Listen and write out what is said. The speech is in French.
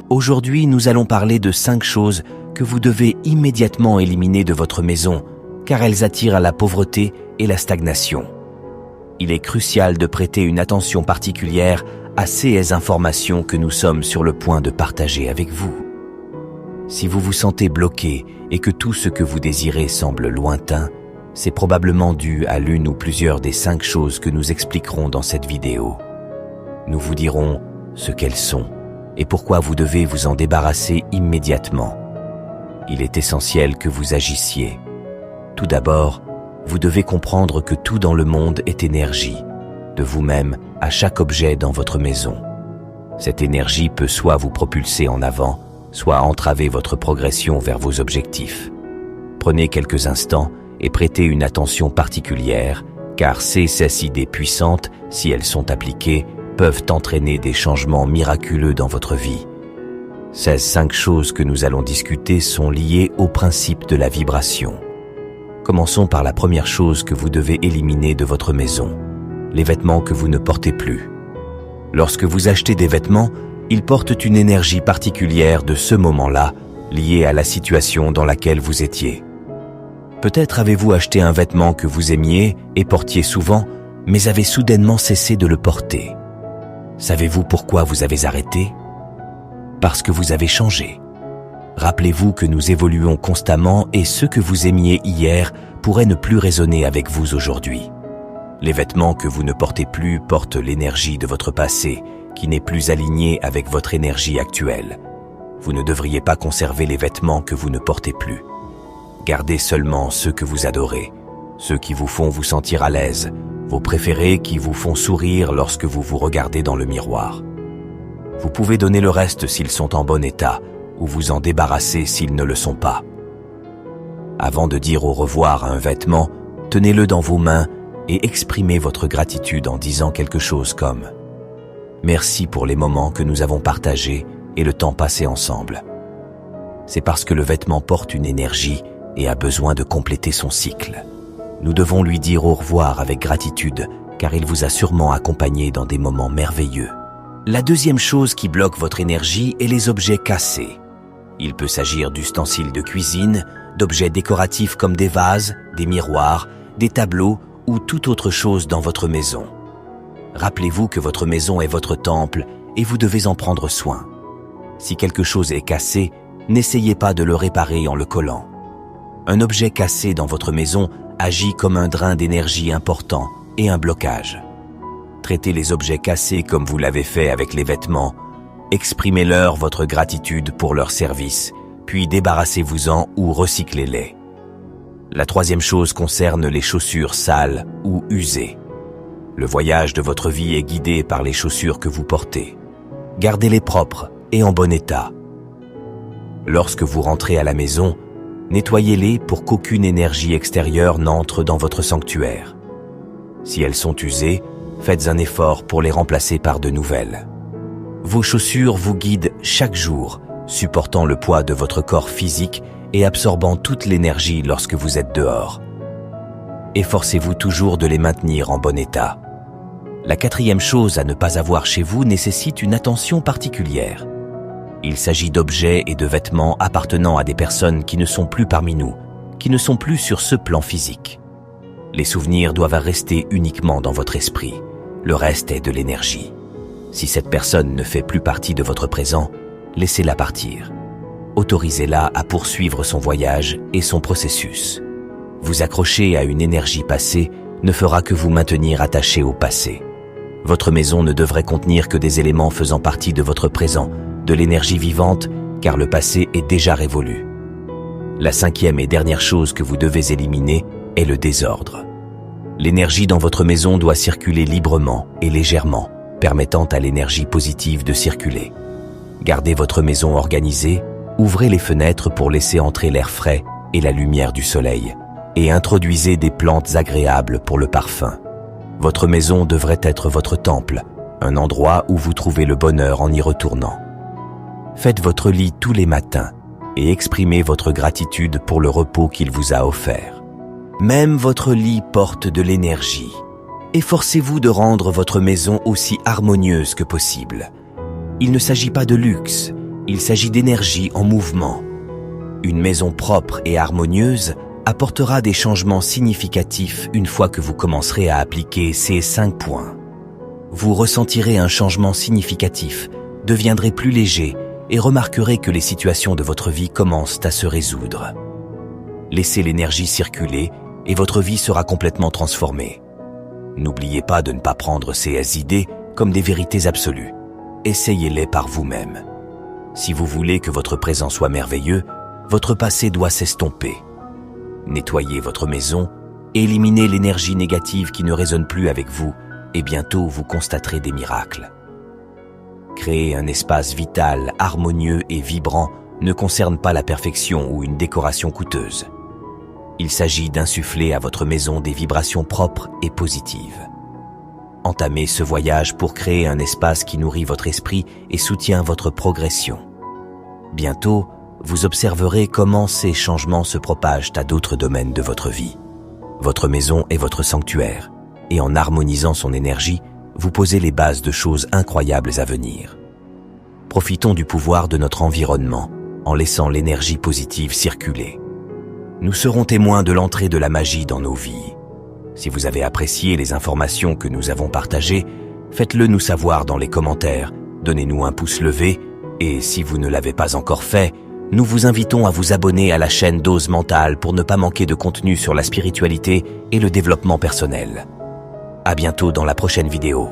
Aujourd'hui, nous allons parler de 5 choses que vous devez immédiatement éliminer de votre maison, car elles attirent à la pauvreté et la stagnation. Il est crucial de prêter une attention particulière à ces informations que nous sommes sur le point de partager avec vous. Si vous vous sentez bloqué et que tout ce que vous désirez semble lointain, c'est probablement dû à l'une ou plusieurs des 5 choses que nous expliquerons dans cette vidéo. Nous vous dirons ce qu'elles sont et pourquoi vous devez vous en débarrasser immédiatement. Il est essentiel que vous agissiez. Tout d'abord, vous devez comprendre que tout dans le monde est énergie, de vous-même à chaque objet dans votre maison. Cette énergie peut soit vous propulser en avant, soit entraver votre progression vers vos objectifs. Prenez quelques instants et prêtez une attention particulière, car ces idées puissantes, si elles sont appliquées, peuvent entraîner des changements miraculeux dans votre vie. Ces 5 choses que nous allons discuter sont liées au principe de la vibration. Commençons par la première chose que vous devez éliminer de votre maison, les vêtements que vous ne portez plus. Lorsque vous achetez des vêtements, ils portent une énergie particulière de ce moment-là, liée à la situation dans laquelle vous étiez. Peut-être avez-vous acheté un vêtement que vous aimiez et portiez souvent, mais avez soudainement cessé de le porter. Savez-vous pourquoi vous avez arrêté? Parce que vous avez changé. Rappelez-vous que nous évoluons constamment et ce que vous aimiez hier pourrait ne plus résonner avec vous aujourd'hui. Les vêtements que vous ne portez plus portent l'énergie de votre passé, qui n'est plus alignée avec votre énergie actuelle. Vous ne devriez pas conserver les vêtements que vous ne portez plus. Gardez seulement ceux que vous adorez, ceux qui vous font vous sentir à l'aise, vos préférés qui vous font sourire lorsque vous vous regardez dans le miroir. Vous pouvez donner le reste s'ils sont en bon état, ou vous en débarrasser s'ils ne le sont pas. Avant de dire au revoir à un vêtement, tenez-le dans vos mains et exprimez votre gratitude en disant quelque chose comme « Merci pour les moments que nous avons partagés et le temps passé ensemble. » C'est parce que le vêtement porte une énergie et a besoin de compléter son cycle. Nous devons lui dire au revoir avec gratitude, car il vous a sûrement accompagné dans des moments merveilleux. La deuxième chose qui bloque votre énergie est les objets cassés. Il peut s'agir d'ustensiles de cuisine, d'objets décoratifs comme des vases, des miroirs, des tableaux ou toute autre chose dans votre maison. Rappelez-vous que votre maison est votre temple et vous devez en prendre soin. Si quelque chose est cassé, n'essayez pas de le réparer en le collant. Un objet cassé dans votre maison agit comme un drain d'énergie important et un blocage. Traitez les objets cassés comme vous l'avez fait avec les vêtements. Exprimez-leur votre gratitude pour leur service, puis débarrassez-vous-en ou recyclez-les. La troisième chose concerne les chaussures sales ou usées. Le voyage de votre vie est guidé par les chaussures que vous portez. Gardez-les propres et en bon état. Lorsque vous rentrez à la maison, nettoyez-les pour qu'aucune énergie extérieure n'entre dans votre sanctuaire. Si elles sont usées, faites un effort pour les remplacer par de nouvelles. Vos chaussures vous guident chaque jour, supportant le poids de votre corps physique et absorbant toute l'énergie lorsque vous êtes dehors. Efforcez-vous toujours de les maintenir en bon état. La quatrième chose à ne pas avoir chez vous nécessite une attention particulière. Il s'agit d'objets et de vêtements appartenant à des personnes qui ne sont plus parmi nous, qui ne sont plus sur ce plan physique. Les souvenirs doivent rester uniquement dans votre esprit. Le reste est de l'énergie. Si cette personne ne fait plus partie de votre présent, laissez-la partir. Autorisez-la à poursuivre son voyage et son processus. Vous accrocher à une énergie passée ne fera que vous maintenir attaché au passé. Votre maison ne devrait contenir que des éléments faisant partie de votre présent, de l'énergie vivante, car le passé est déjà révolu. La cinquième et dernière chose que vous devez éliminer est le désordre. L'énergie dans votre maison doit circuler librement et légèrement, permettant à l'énergie positive de circuler. Gardez votre maison organisée, ouvrez les fenêtres pour laisser entrer l'air frais et la lumière du soleil, et introduisez des plantes agréables pour le parfum. Votre maison devrait être votre temple, un endroit où vous trouvez le bonheur en y retournant. Faites votre lit tous les matins et exprimez votre gratitude pour le repos qu'il vous a offert. Même votre lit porte de l'énergie. Efforcez-vous de rendre votre maison aussi harmonieuse que possible. Il ne s'agit pas de luxe, Il s'agit d'énergie en mouvement. Une maison propre et harmonieuse apportera des changements significatifs une fois que vous commencerez à appliquer ces 5 points. Vous ressentirez un changement significatif, deviendrez plus léger et remarquerez que les situations de votre vie commencent à se résoudre. Laissez l'énergie circuler et votre vie sera complètement transformée. N'oubliez pas de ne pas prendre ces idées comme des vérités absolues. Essayez-les par vous-même. Si vous voulez que votre présent soit merveilleux, votre passé doit s'estomper. Nettoyez votre maison, éliminez l'énergie négative qui ne résonne plus avec vous et bientôt vous constaterez des miracles. Créer un espace vital, harmonieux et vibrant ne concerne pas la perfection ou une décoration coûteuse. Il s'agit d'insuffler à votre maison des vibrations propres et positives. Entamez ce voyage pour créer un espace qui nourrit votre esprit et soutient votre progression. Bientôt, vous observerez comment ces changements se propagent à d'autres domaines de votre vie. Votre maison est votre sanctuaire, et en harmonisant son énergie, vous posez les bases de choses incroyables à venir. Profitons du pouvoir de notre environnement, en laissant l'énergie positive circuler. Nous serons témoins de l'entrée de la magie dans nos vies. Si vous avez apprécié les informations que nous avons partagées, faites-le nous savoir dans les commentaires, donnez-nous un pouce levé, et si vous ne l'avez pas encore fait, nous vous invitons à vous abonner à la chaîne Dose Mentale pour ne pas manquer de contenu sur la spiritualité et le développement personnel. À bientôt dans la prochaine vidéo.